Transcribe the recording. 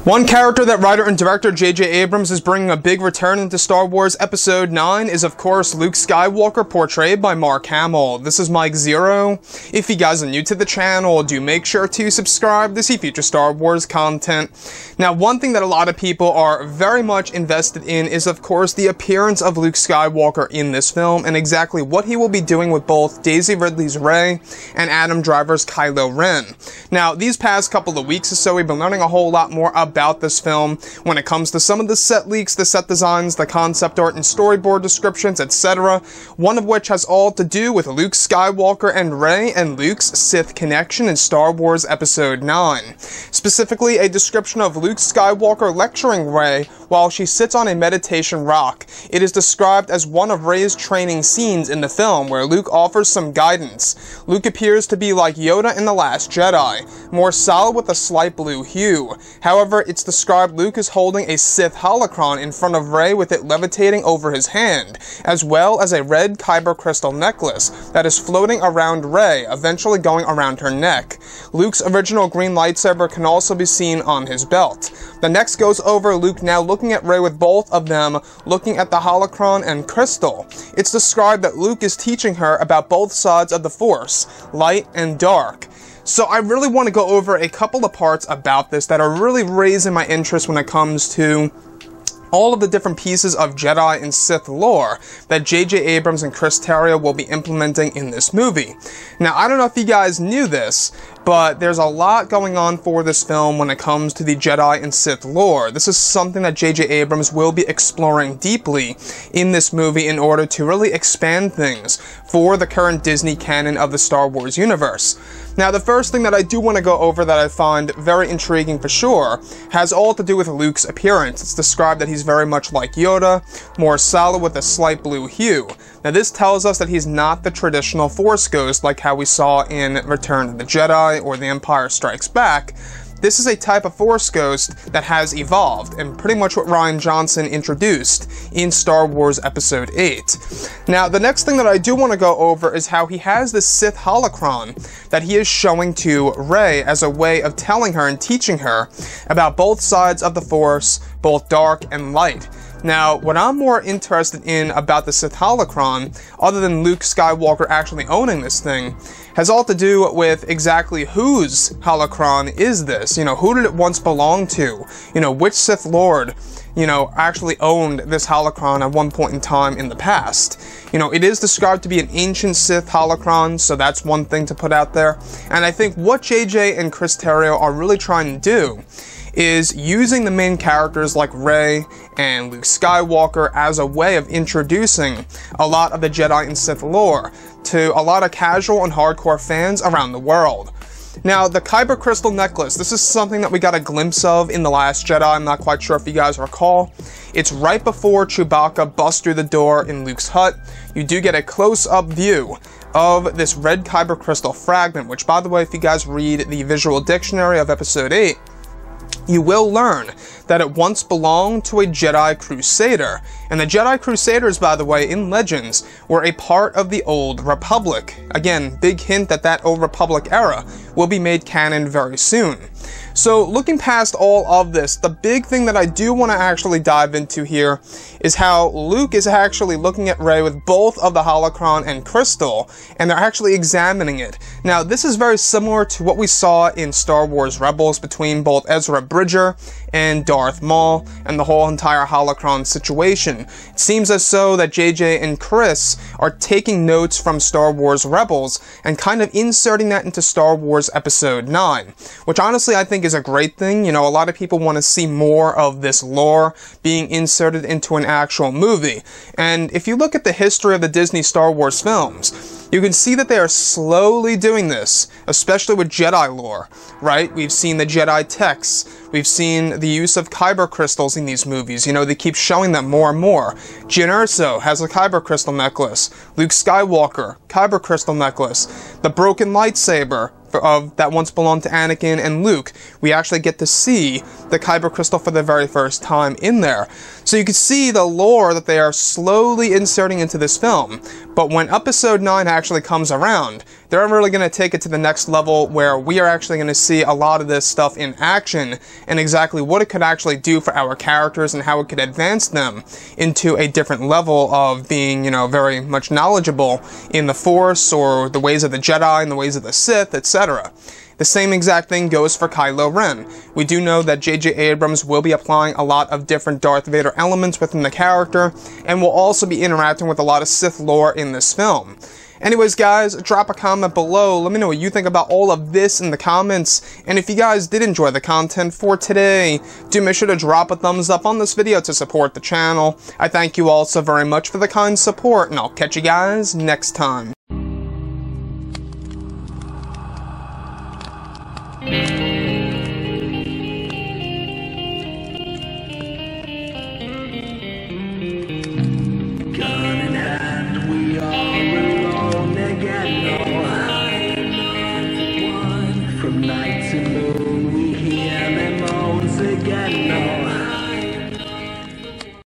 One character that writer and director J.J. Abrams is bringing a big return into Star Wars Episode 9 is, of course, Luke Skywalker, portrayed by Mark Hamill. This is Mike Zero. If you guys are new to the channel, do make sure to subscribe to see future Star Wars content. Now, one thing that a lot of people are very much invested in is, of course, the appearance of Luke Skywalker in this film and exactly what he will be doing with both Daisy Ridley's Rey and Adam Driver's Kylo Ren. Now, these past couple of weeks or so, we've been learning a whole lot more about this film when it comes to some of the set leaks, the set designs, the concept art and storyboard descriptions, etc. One of which has all to do with Luke Skywalker and Rey and Luke's Sith connection in Star Wars Episode 9. Specifically, a description of Luke Skywalker lecturing Rey while she sits on a meditation rock. It is described as one of Rey's training scenes in the film, where Luke offers some guidance. Luke appears to be like Yoda in The Last Jedi, more solid with a slight blue hue. However, it's described Luke is holding a Sith Holocron in front of Rey with it levitating over his hand, as well as a red Kyber crystal necklace that is floating around Rey, eventually going around her neck. Luke's original green lightsaber can also be seen on his belt. The next goes over Luke now looking at Rey with both of them looking at the holocron and crystal. It's described that Luke is teaching her about both sides of the Force, light and dark. So I really want to go over a couple of parts about this that are really raising my interest when it comes to all of the different pieces of Jedi and Sith lore that J.J. Abrams and Chris Terrio will be implementing in this movie. Now, I don't know if you guys knew this, but there's a lot going on for this film when it comes to the Jedi and Sith lore. This is something that J.J. Abrams will be exploring deeply in this movie in order to really expand things for the current Disney canon of the Star Wars universe. Now, the first thing that I do want to go over that I find very intriguing for sure has all to do with Luke's appearance. It's described that he's very much like Yoda, more solid with a slight blue hue. Now, this tells us that he's not the traditional Force ghost like how we saw in Return of the Jedi or The Empire Strikes Back. This is a type of Force ghost that has evolved, and pretty much what Rian Johnson introduced in Star Wars Episode 8. Now, the next thing that I do want to go over is how he has this Sith Holocron that he is showing to Rey as a way of telling her and teaching her about both sides of the Force, both dark and light. Now, what I'm more interested in about the Sith Holocron, other than Luke Skywalker actually owning this thing, has all to do with exactly whose holocron is this? You know, who did it once belong to? You know, which Sith Lord, you know, actually owned this holocron at one point in time in the past? You know, it is described to be an ancient Sith holocron, so that's one thing to put out there. And I think what JJ and Chris Terrio are really trying to do is using the main characters like Rey and Luke Skywalker as a way of introducing a lot of the Jedi and Sith lore to a lot of casual and hardcore fans around the world. Now, the Kyber crystal necklace, this is something that we got a glimpse of in The Last Jedi. I'm not quite sure if you guys recall. It's right before Chewbacca busts through the door in Luke's hut. You do get a close-up view of this red Kyber crystal fragment, which, by the way, if you guys read the visual dictionary of Episode 8, you will learn that it once belonged to a Jedi Crusader. And the Jedi Crusaders, by the way, in Legends, were a part of the Old Republic. Again, big hint that that Old Republic era will be made canon very soon. So, looking past all of this, the big thing that I do want to actually dive into here is how Luke is actually looking at Rey with both of the holocron and crystal, and they're actually examining it. Now, this is very similar to what we saw in Star Wars Rebels between both Ezra Bridger and Darth Maul and the whole entire holocron situation. It seems as though that JJ and Chris are taking notes from Star Wars Rebels and kind of inserting that into Star Wars Episode 9, which honestly I think is a great thing. You know, a lot of people want to see more of this lore being inserted into an actual movie. And if you look at the history of the Disney Star Wars films, you can see that they are slowly doing this, especially with Jedi lore, right? We've seen the Jedi texts. We've seen the use of Kyber crystals in these movies. You know, they keep showing them more and more. Jyn Erso has a Kyber crystal necklace. Luke Skywalker, Kyber crystal necklace. The broken lightsaber that once belonged to Anakin and Luke. We actually get to see the Kyber crystal for the very first time in there. So you can see the lore that they are slowly inserting into this film. But when episode 9 actually comes around, they're really going to take it to the next level where we are actually going to see a lot of this stuff in action and exactly what it could actually do for our characters and how it could advance them into a different level of being, you know, very much knowledgeable in the Force or the ways of the Jedi and the ways of the Sith, etc. The same exact thing goes for Kylo Ren. We do know that J.J. Abrams will be applying a lot of different Darth Vader elements within the character, and will also be interacting with a lot of Sith lore in this film. Anyways, guys, drop a comment below. Let me know what you think about all of this in the comments. And if you guys did enjoy the content for today, do make sure to drop a thumbs up on this video to support the channel. I thank you all so very much for the kind support, and I'll catch you guys next time. From night to moon, we hear them moans again.